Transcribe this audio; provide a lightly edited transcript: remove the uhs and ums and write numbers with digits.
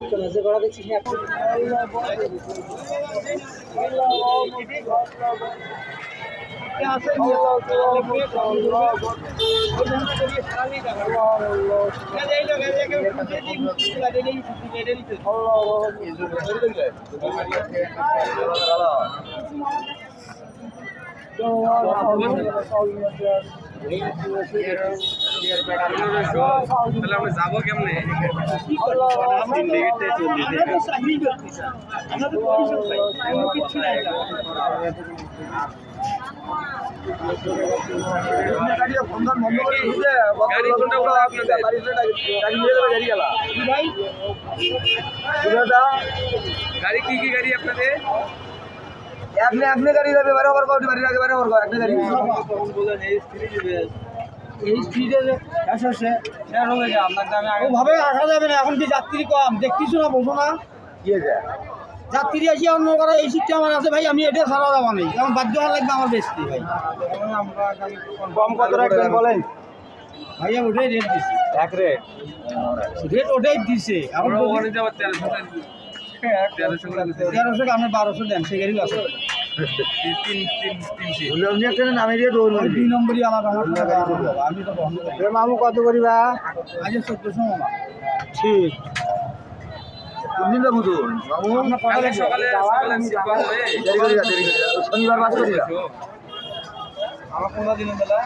যে গড়া দেখছিস না এখন তাহলে আমরা যাবো কেমনে? গাড়ি কি কি গাড়ি আপনাদের? আপনি গাড়ি যাবে বারবার কোটি বাড়ি আগে বারবার কো আপনি গাড়ি এই স্পিডে আসছে শেয়ার হয়ে যায় আপনার দামে আগে ভাবে আসা যাবে না এখন কি যাত্রী কম দেখতেছো না বোঝো না কি যায় যাত্রী আসি অন্য করে এই সিটটা আমার আছে ভাই আমি এটা ছাড়া যাবো না কারণ বাধ্য হওয়ার লাগবে আমার বেশি ভাই কম কত রাখবেন বলেন ভাইয়া ওটাই রেট দিছে এক রেট রেট ওটাই দিছে এখন ওখানে যাবো 1300 করে 1300 আপনি 1200 দেন সেই গাড়ি আছে নামে দিয়ে দুই নম্বরই আলাদা আমি তো মামু কত করিবা আজ 1400 মামা ঠিক কোনদিন যাবো তো মামু সকালে শনিবার বাস করি আমার 15 দিনের বেলা